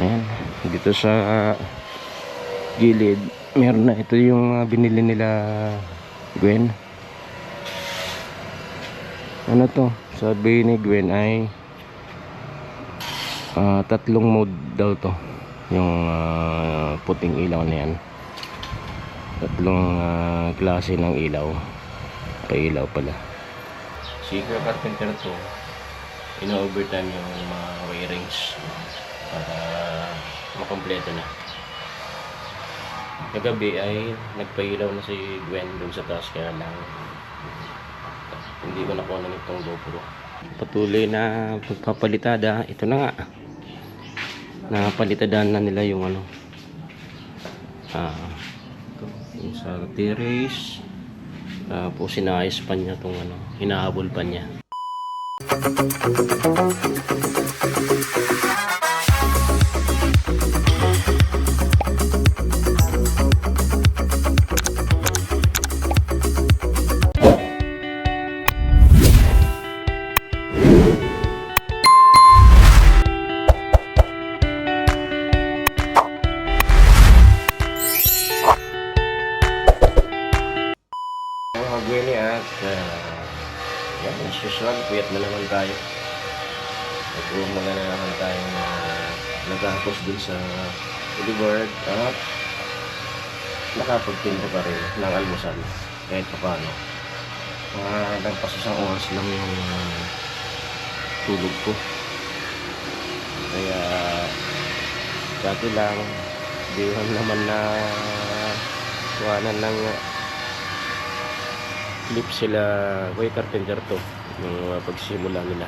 Ayan, dito sa gilid meron na. Ito yung binili nila Gwen. Ano to, sabi ni Gwen ay tatlong mode daw to, yung puting ilaw na yan. Tatlong klase ng ilaw, pailaw pala. Secret carpenter to, ino-overtime yung mga wirings para makompleto na. Kagabi ay nagpailaw na si Gwen doon sa taas, kaya lang hindi ko nakuha na itong GoPro. Patuloy na pagpapalitada. Ito na nga, napalitadaan na nila yung ano, yung sa terrace. Po sinayos pa niya itong ano, hinahabol pa niya. Gwenny at yan, as usual, puyat na naman tayo. Nag-uumag na naman tayo na nagkakos dun sa boulevard at nakapagtinda pa rin ng almusal kahit pa paano. Nagpas isang oras lang yung tulog ko, kaya dati lang di naman na kuhanan ng clip sila Way Carpenter to yung pagsimula nila.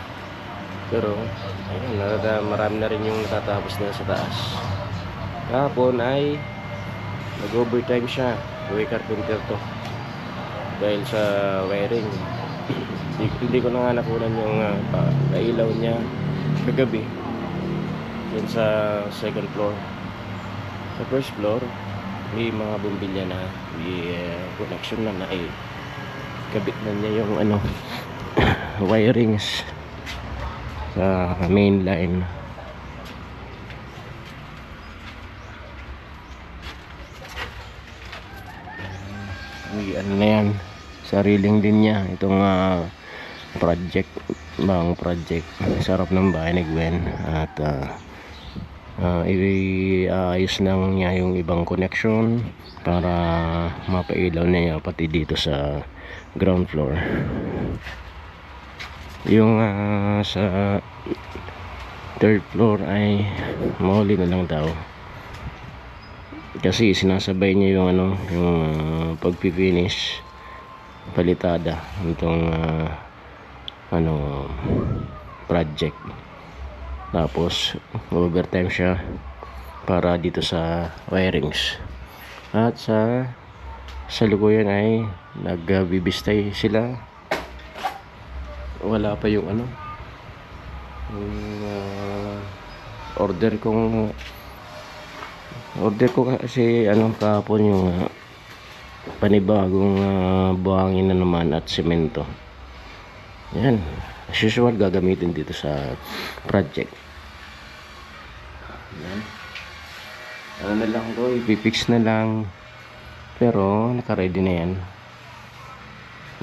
Pero ayun, marami na rin yung natatapos na sa taas. Kahapon ay nag-overtime siya, Way Carpenter to, dahil sa wiring. Hindi ko na nga nakunan yung pailaw niya kagabi dun sa second floor. Sa first floor may mga bumbilya na, may connection na kabit na niya yung ano wirings sa main line. Ano na yan, sariling din niya itong project, bang project. Sarap ng bahay ni Gwen at iayos lang niya yung ibang connection para mapailaw niya pati dito sa ground floor. Yung sa third floor ay mahuli na lang daw, kasi sinasabay niya yung ano, yung pagpipinish, palitada itong project. Tapos overtime siya para dito sa wirings. At sa lukuyan ay nagbibistay sila. Wala pa yung ano, order ko kasi kahapon yung panibagong buhangin na naman at semento. Yan, as usual gagamitin dito sa project. Yan, ano na lang to, ipipix na lang, pero naka-ready na yan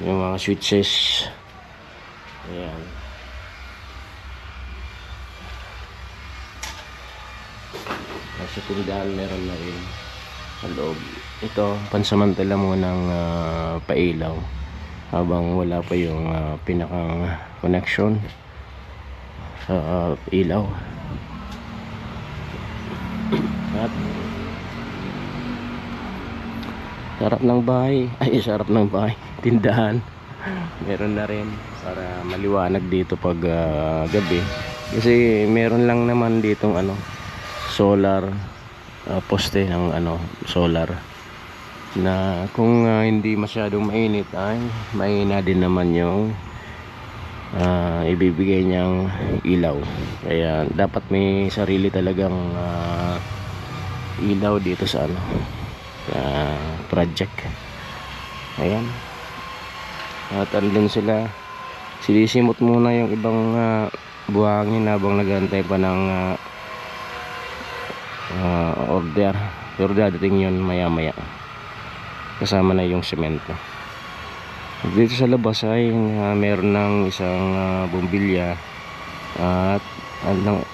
yung mga switches. Ayan, sa tindahan meron na rin sa loob. Ito pansamantala mo ng pailaw habang wala pa yung pinakang connection sa ilaw. At sarap ng bahay, sarap ng bahay, tindahan meron na rin para maliwanag dito pag gabi, kasi meron lang naman ditong solar poste ng solar na kung hindi masyadong mainit ay mahina din naman yung ibibigay niyang ilaw. Kaya dapat may sarili talagang ilaw dito sa project. Ayan, at andun sila, sinisimot muna yung ibang buhangin habang nagantay pa ng order, pero dadating yun maya maya kasama na yung semento. Dito sa labas ay meron ng isang bumbilya at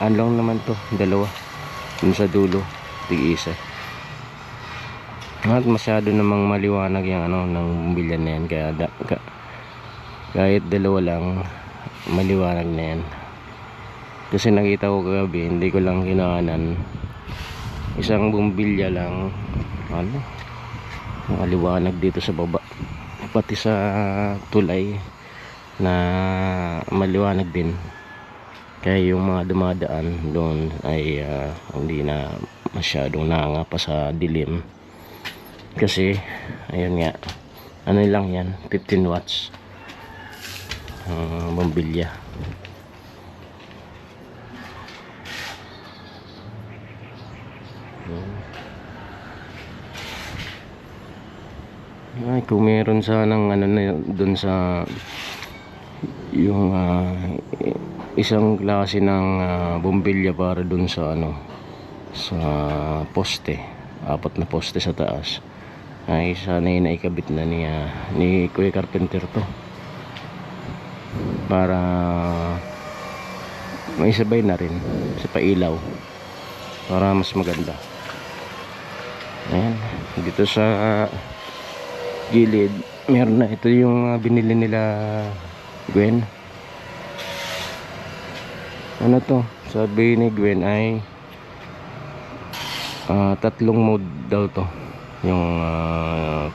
anlang naman to, dalawa dun sa dulo, tig-isa. At masyado namang maliwanag yung ng bumbilya na yan, kaya kahit dalawa lang maliwanag na yan. Kasi nakita ko kagabi, hindi ko lang hinaanan, isang bumbilya lang maliwanag dito sa baba, pati sa tulay na maliwanag din, kaya yung mga dumadaan doon ay hindi na masyadong nangapa sa dilim. Kasi ayun nga, lang yan, 15 watts bumbilya. Ay, kung meron sanang na doon sa yung isang klase ng bumbilya para doon sa sa poste, 4 na poste sa taas, ay sana naikabit na ni Kuya Carpenter to, para may sabay na rin sa pailaw para mas maganda. Ayan, dito sa gilid meron na, ito yung binili nila Gwen. To, sabi ni Gwen ay 3 mode daw to, yung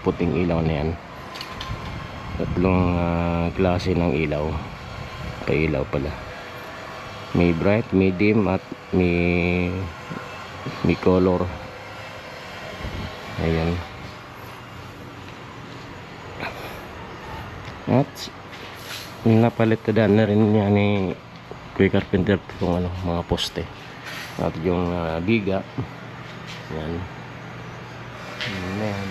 puting ilaw na yan. 3 klase ng ilaw, pailaw pala, may bright, may dim at may color. Ayan. At napalitan na rin niya ni Kuya Carpenter itong mga poste at yung biga. Yan. Ayan.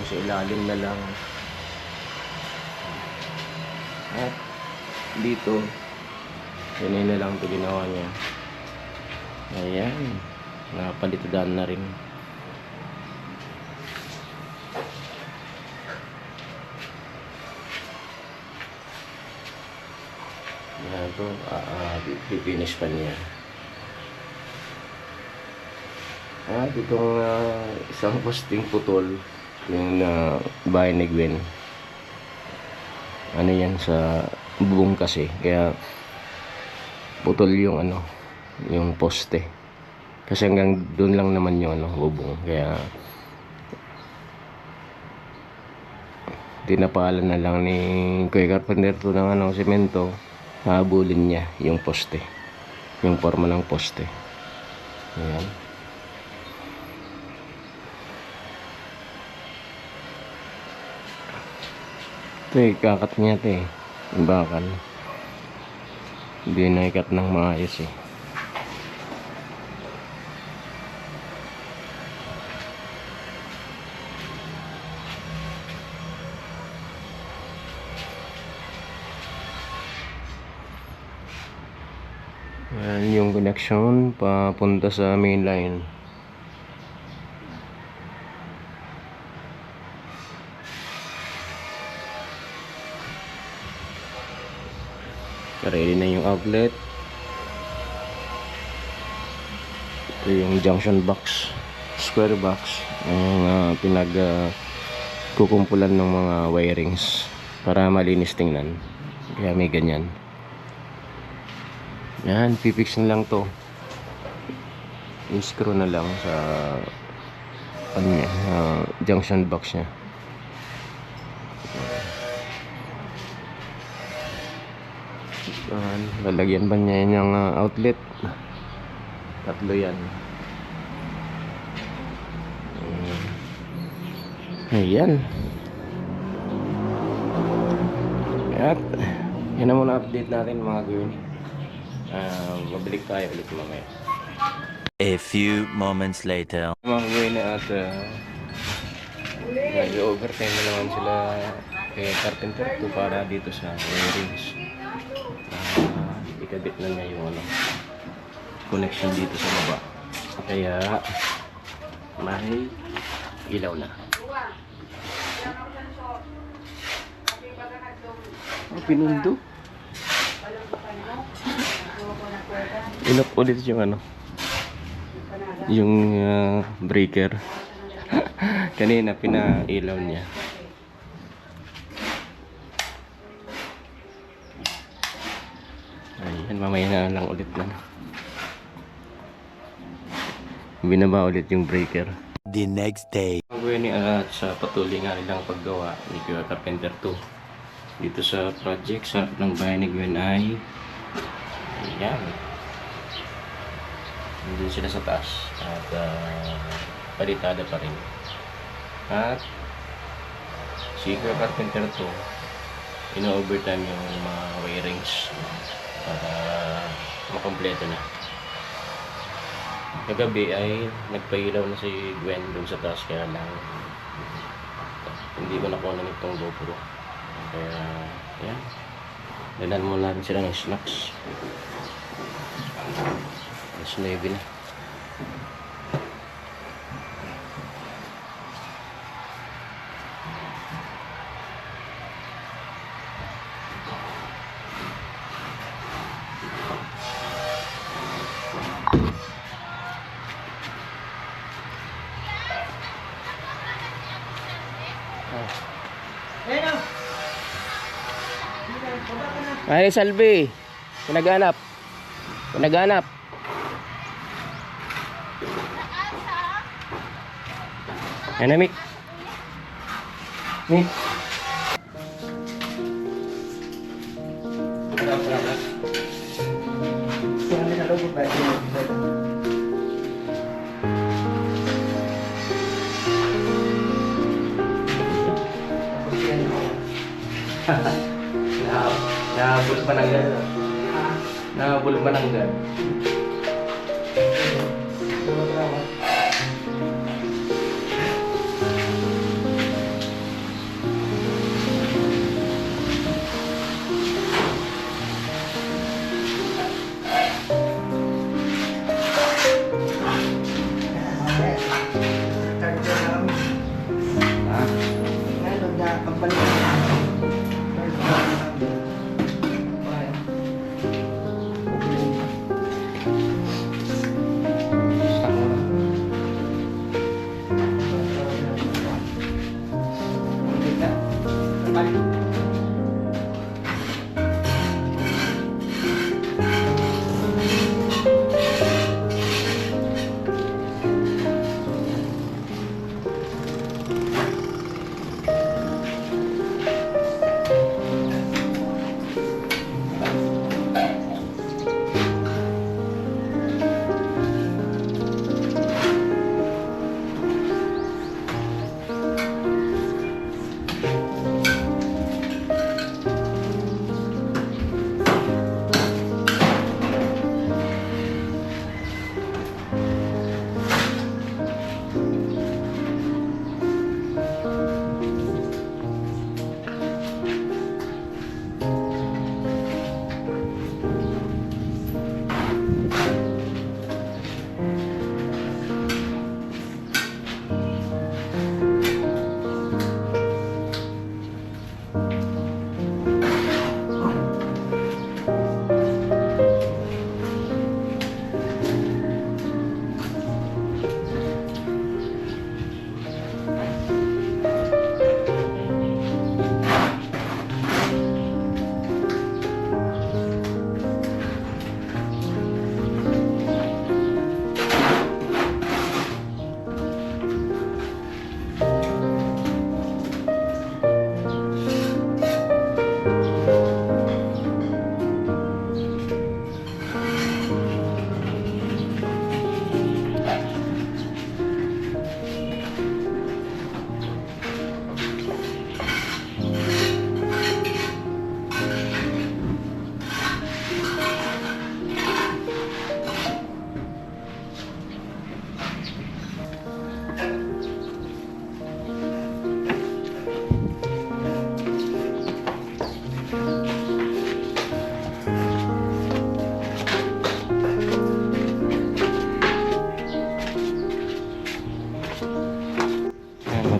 Sa ilalim na lang. At dito yun na lang ito ginawa niya. Ayan, napalitan na rin. Ayan ito, pipinish pa niya. At itong isang posting putol yung bahay ni Gwen, yan sa bubong kasi, kaya putol yung yung poste, kasi hanggang doon lang naman yung bubong, kaya tinapalan na lang ni Kuya Carpenter to ng semento, habulin niya yung poste, yung forma ng poste. Ayan. Ito kakat niya ito yung bakal, hindi na ikat ng maayos Ayan yung connection papunta sa main line. Ready na yung outlet. Ito yung junction box, square box, yung kukumpulan ng mga wirings para malinis tingnan, kaya may ganyan. Yan, pipix na lang to, i-screw na lang sa junction box nya. Lalagyan ba niya yung outlet? 3 yan. Ayan. At yan na muna update natin mga gawin. Mabalik tayo ulit mamaya. A few moments later. Mga buhay na at nag-overtime na naman sila kay Carpenter to para dito sa wirings. Ikabit na niya yung ano, connection dito sa baba. Kaya may ilaw na. Oh, pinundo. Inop ulit yung ano, yung breaker. Kanina pinailaw niya. Ayan, mamaya na lang ulit na. Binaba ulit yung breaker. The next day. Ang gawin ni Arat sa patuloy nga nilang paggawa ni Kuya Carpenter 2 dito sa project sa ng bahay ni Gwen ay ayan, nandun sila sa taas at palitada pa rin at si Kuya Carpenter 2 ino-overtime yung mga wirings para makompleto na. Kagabi ay nagpailaw na si Gwen doon sa taas, kaya lang hindi ko nakuha na itong GoPro. Kaya yan, dalan mo natin sila ng snacks. Alas 9 na. Ay, Salvi. Pinaghanap. Pinaghanap. Ano, Mick? Mick? Nahabol pa ng gano'n. Nahabol pa ng gano'n.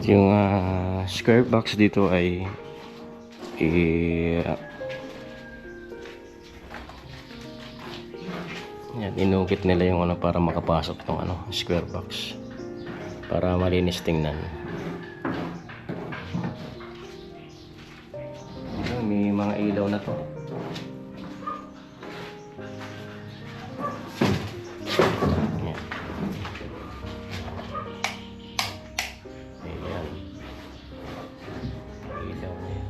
Yung square box dito ay yan, inukit nila yung ano para makapasok ng ano, square box para malinis tingnan. Ayan, may mga ilaw na to. Ayan. Ayan. Ilaw na yan.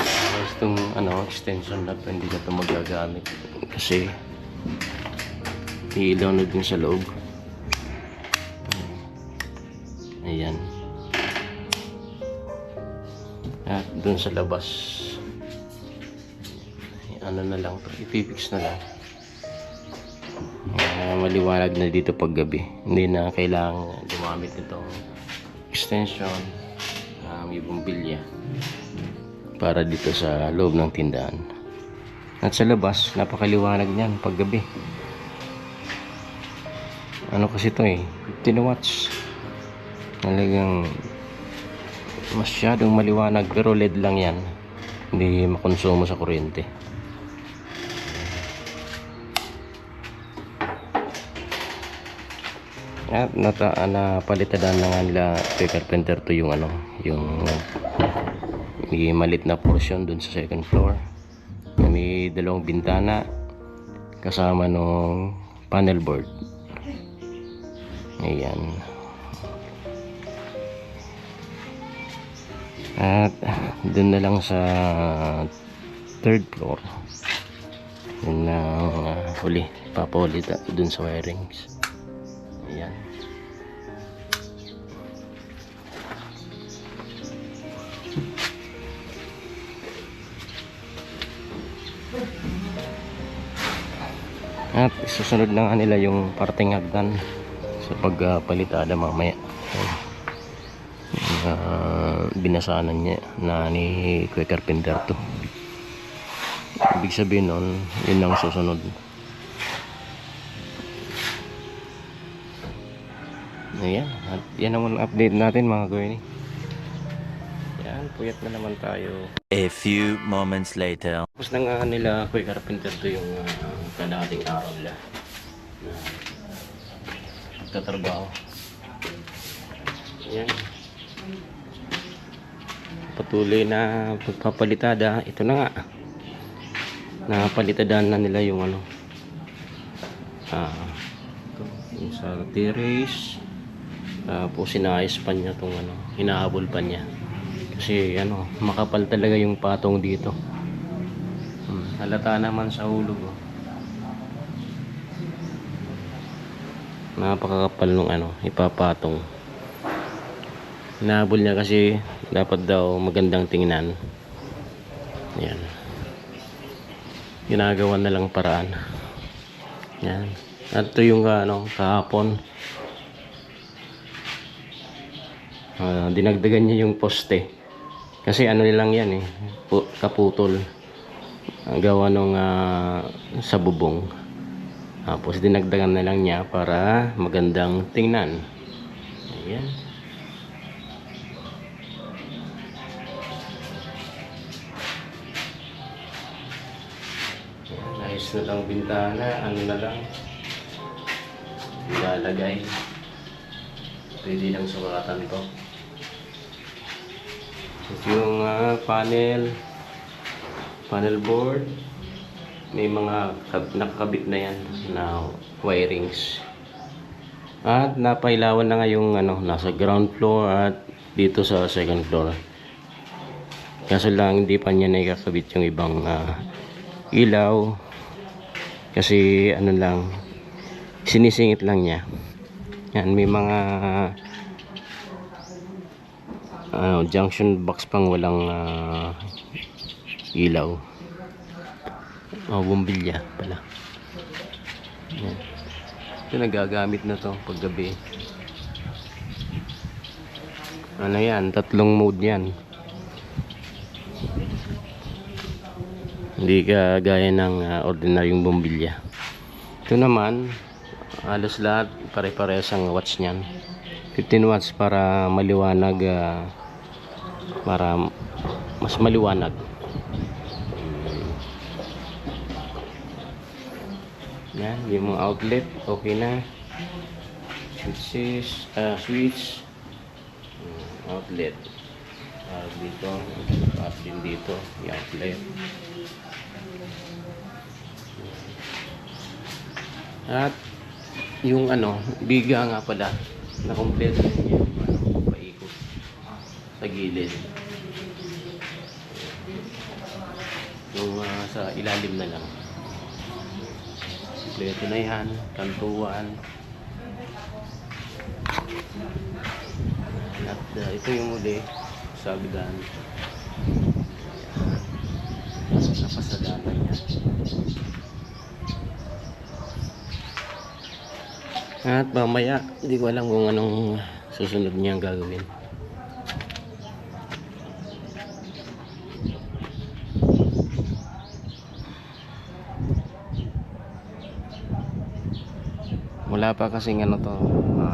Tapos itong ano, extension na to, hindi na ito magagamit kasi ilaw na din sa loob. Ayan. At dun sa labas, ano na lang to, ipipix na lang. Maliwanag na dito pag gabi, hindi na kailangan gumamit nitong extension, may bumbilya para dito sa loob ng tindahan. At sa labas, napakaliwanag niyan pag gabi. Ano kasi to 15 watts. Talagang masyadong maliwanag, pero LED lang yan, hindi makonsumo sa kuryente. At napalitan na nga nila kay Carpenter to yung ano, yung may malit na portion dun sa second floor na may dalawang bintana kasama nung panel board. Ayan. At dun na lang sa third floor, yun na huli, papalit dun sa wirings. Ayan. At susunod na nga nila yung parting hagdan sa pagpalitada mamaya. Binasanan niya na ni Kuya Carpenter to. Ibig sabihin nun, yun ang susunod. Ayan, at yan naman update natin mga Kuya. Yan, puyat na naman tayo. A few moments later. Tapos na nga nila Kuya Carpenter to yung kadating araw nila na tatrabaho. Yan, patuloy na pagpapalitada. Ito na nga, napalitadaan na nila yung ano, yung sa terrace. Tapos sinayos pa niya tong ano, hinahabol pa niya kasi ano, makapal talaga yung patong dito. Halata naman sa hulog, oh. Napakakapal nung ano, ipapatong. Hinahabol niya kasi dapat daw magandang tingnan. Yan, ginagawa na lang paraan. Yan, at ito yung ano, kahapon dinagdagan niya yung poste kasi ano nilang yan kaputol ang gawa nung sa bubong. Tapos dinagdagan na lang niya para magandang tingnan. Ayan. Ayos na lang bintana, ano na lang ilalagay, pwede lang sukatan to. Yung panel board, may mga nakakabit na yan na wirings. At napailawan na nga yung ano, nasa ground floor at dito sa second floor. Kaso lang hindi pa niya nakakabit yung ibang ilaw kasi ano lang, sinisingit lang niya. Yan, may mga junction box pang walang ilaw. Bumbilya pala. Yan. Ito nagagamit na to pag gabi. Ano yan, 3 mode yan. Hindi ka gaya ng ordinaryong bumbilya. Ito naman Halos lahat pare-parehas ang watts niyan. 15 watts para maliwanag, para mas maliwanag. Yan, yung mga outlet okay na. Switch outlet dito, at din dito yung outlet. At yung biga nga pala na kompleto yung paikot sa gilid, yung sa ilalim na lang kompleto na yan, kantuan. At ito yung muli sagdan, napasadanan niya. At mamaya hindi ko alam kung anong susunod niyang gagawin. Wala pa kasing to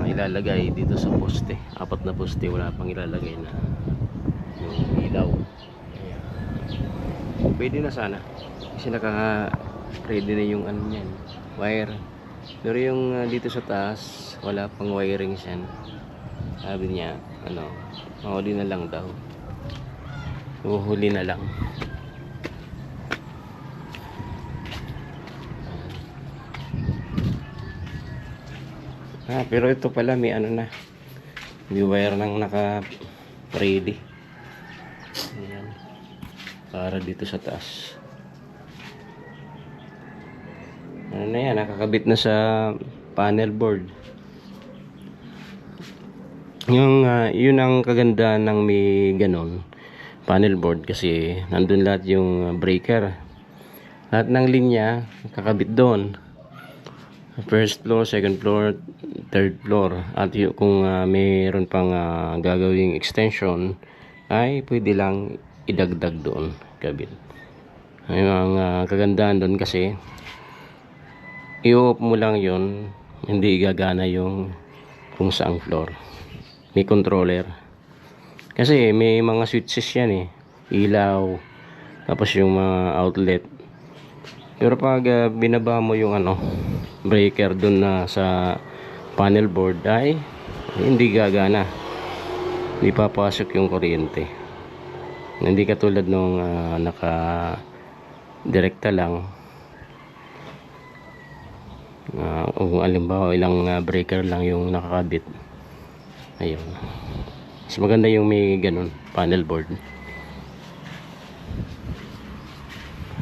ilalagay dito sa poste. 4 na poste, wala pang ilalagay na yung ilaw. Pwede na sana kasi naka ready na yung niyan, wire. Pero yung dito sa taas wala pang wiring yan. Sabi niya mahuli na lang daw, uhuli na lang. Pero ito pala may na, may wire nang naka ready. Ayan, para dito sa taas. Na yan, nakakabit na sa panel board. Yun ang kagandahan ng may ganon panel board, kasi nandun lahat yung breaker, lahat ng linya kakabit doon. First floor, second floor, third floor. At kung mayroon pang gagawing extension, ay pwede lang idagdag doon, kabit. Ay, ang kagandahan doon kasi i-off mo lang yun, hindi gagana yung kung saang floor. May controller kasi may mga switches yan ilaw, tapos yung mga outlet. Pero pag binaba mo yung breaker dun sa panel board, ay hindi gagana, hindi papasok yung kuryente. Hindi katulad nung naka direkta lang. Kung alimbawa ilang breaker lang yung nakakabit, ayun, mas maganda yung may ganun panel board.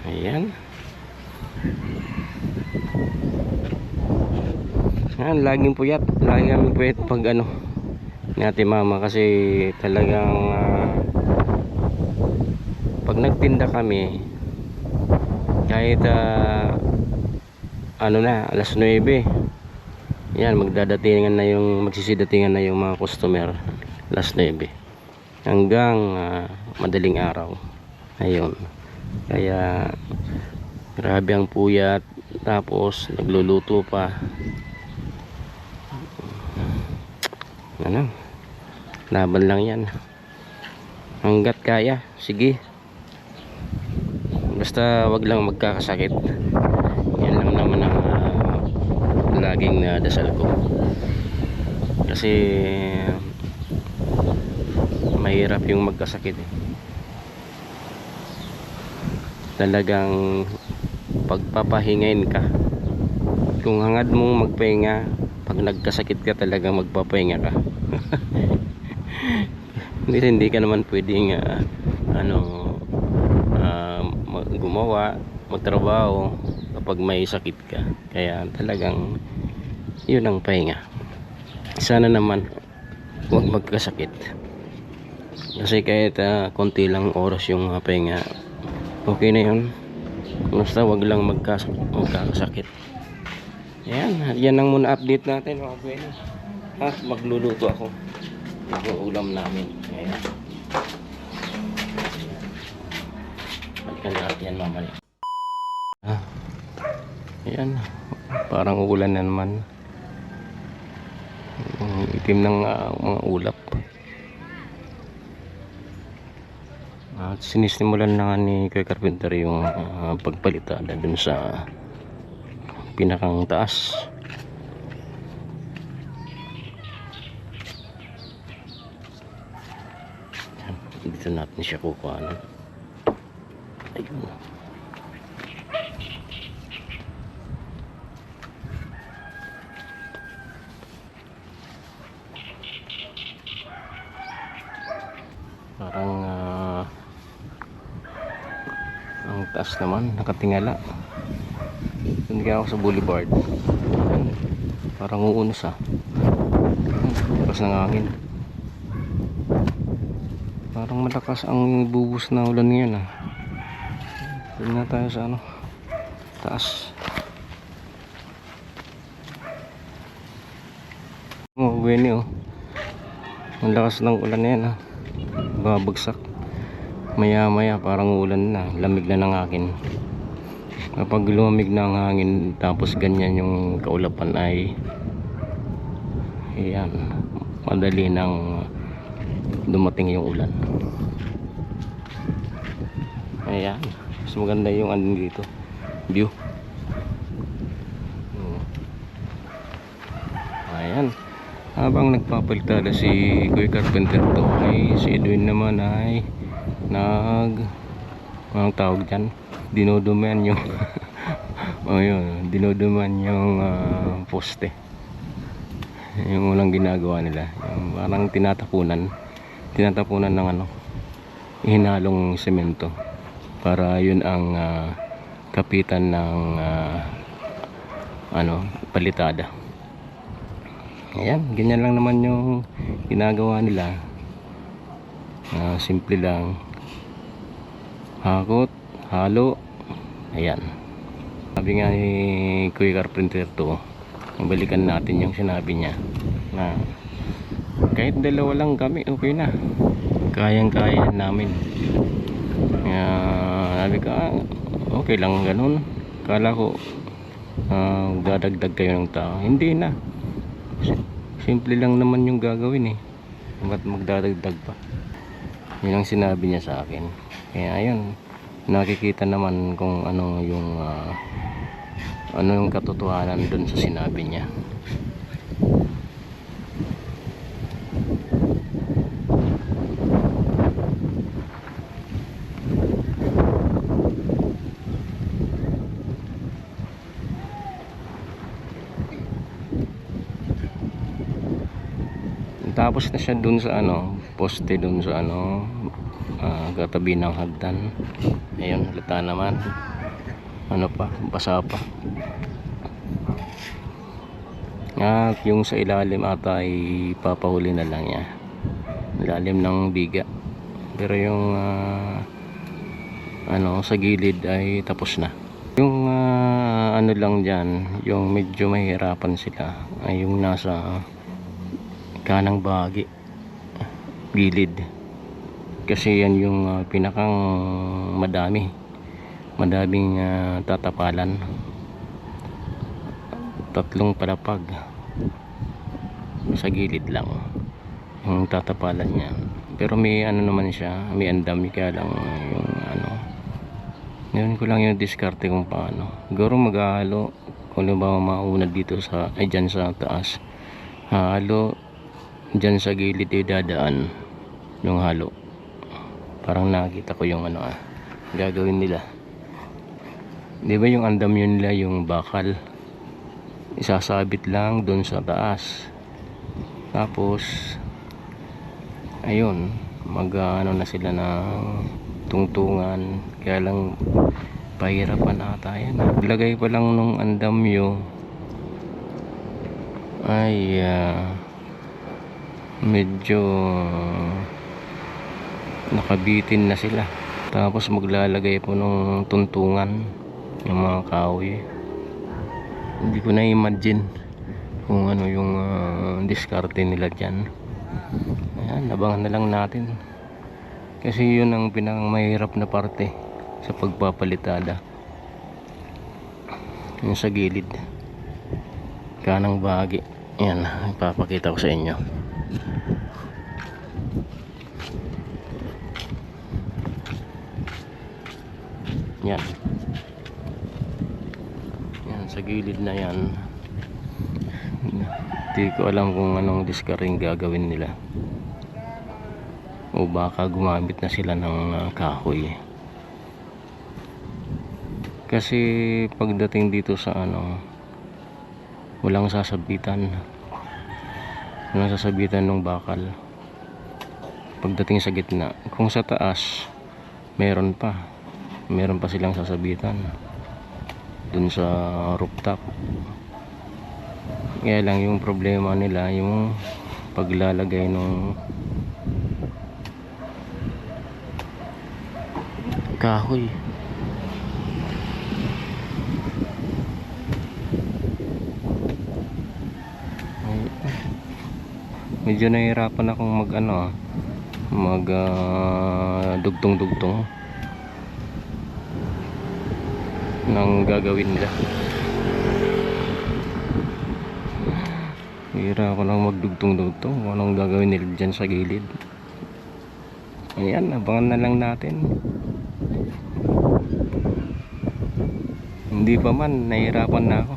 Ayan. Laging puyat, lagi kami puyat pag ni ate mama, kasi talagang pag nagtinda kami, kahit alas 9, yan, magsisidatingan na yung mga customer alas 9 hanggang madaling araw. Ayun, kaya grabe ang puyat, tapos nagluluto pa. Laban lang yan, hanggat kaya, sige, basta wag lang magkakasakit. Yan lang naman ang laging dasal ko, kasi mahirap yung magkasakit talagang pagpapahingain ka. Kung hangad mong magpahinga, pag nagkasakit ka talagang magpapahinga ka. Hindi ka naman pwedeng gumawa, magtrabaho kapag may sakit ka. Kaya talagang yun ang pahinga. Sana naman huwag magkasakit, kasi kahit konti lang oras yung pahinga, okay na yun. Basta wag lang magkakasakit. Yan ang muna update natin, mga kweno. Magluluto ako yung ulam namin. Ayan, balikan natin yan mamaya. Ayan, parang ulan na naman. Ang itim ng mga ulap. At sinisimulan na nga ni Kuya Carpenter yung pagpalitada dun sa pinakang taas. Dito natin siya kukuhanan. Ayun. Parang ang taas naman, nakatingala. Doon kaya ako sa boulevard. Parang uunos lakas ng hangin. Parang malakas ang bubus na ulan ngayon Doon na tayo sa taas. Buwene ang lakas ng ulan na yan babagsak. Maya maya parang ulan na, lamig na ng akin. Kapag lumamig na ang hangin tapos ganyan yung kaulapan ay ayan, madali nang dumating yung ulan. Ayan, mas maganda yung dito view. Ayan, habang nagpapalitada si Kuya Carpenter to, ay si Edwin naman ay anong tawag dyan, dinoduman yung dinoduman yung poste. Yung unang ginagawa nila, yung parang tinatapunan ng hinalong semento para yun ang kapitan ng palitada. Ayan, ganyan lang naman yung ginagawa nila. Simple lang, hakot, halo. Ayan, sabi nga ni Kuya Carpenter to, balikan natin yung sinabi niya na kahit dalawa lang kami okay na, kayang-kaya namin. Sabi ko okay lang ganun. Kala ko dadagdag kayo ng tao, hindi na, simple lang naman yung gagawin ba't magdadagdag pa. Yun ang sinabi niya sa akin. Kaya ayun, nakikita naman kung ano yung katotohanan dun sa sinabi niya. Tapos na siya dun sa poste dun sa katabi ng hagdan. Ayun, halata naman basa pa. Yung sa ilalim ata ay papahuli na lang niya, ilalim ng biga. Pero yung sa gilid ay tapos na. Yung lang dyan, yung medyo mahirapan sila ay yung nasa kanang bahagi, gilid, kasi yan yung pinakang madaming tatapalan. 3 palapag sa gilid lang yung tatapalan niya, pero may naman siya, may andami. Kaya lang yung ngayon ko lang yung diskarte kung paano. Siguro maghahalo kung ba mauna dito dyan sa taas, halo dyan sa gilid dadaan yung halo. Parang nakita ko yung gagawin nila, di ba, yung andam yun nila, yung bakal isasabit lang dun sa taas, tapos ayun, na sila ng tungtungan. Kaya lang pahirapan ata yan. Lagay pa lang nung andamyo ay medyo nakabitin na sila. Tapos maglalagay po nung tuntungan yung mga kahoy. Hindi ko na imagine kung yung diskarte nila dyan. Ayan, abangan na lang natin, kasi yun ang pinang mahirap na parte sa pagpapalitada, yung sa gilid, kanang bahagi. Yan, ipapakita ko sa inyo. Yan. Yan, sa gilid na yan. Hindi ko alam kung anong discarding gagawin nila. O baka gumamit na sila ng kahoy. Kasi pagdating dito sa walang sasabitan. Walang sasabitan ng bakal. Pagdating sa gitna, kung sa taas meron pa silang sasabitan dun sa rooftop. Kaya lang yung problema nila yung paglalagay ng kahoy. Medyo nahihirapan akong mag dugtong-dugtong ng gagawin nila. Hihirapan akong magdugtong-dugtong kung anong gagawin nila dyan sa gilid. Ayan, abangan na lang natin. Hindi pa man, nahihirapan na ako.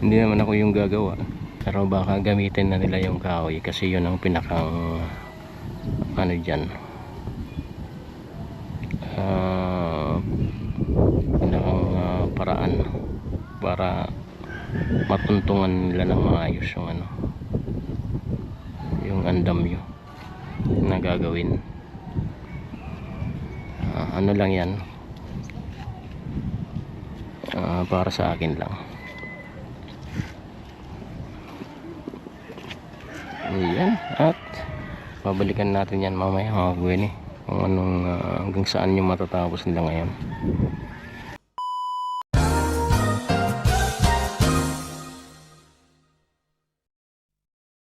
Hindi naman ako yung gagawa. Pero baka gamitin na nila yung kahoy kasi yun ang pinakang dyan, pinakang paraan para matuntungan nila ng maayos yung andamyo na gagawin. Ano lang yan, para sa akin lang. Ayan, at babalikan natin yan mamaya mga kagwene kung hanggang saan yung matatapos nila ngayon.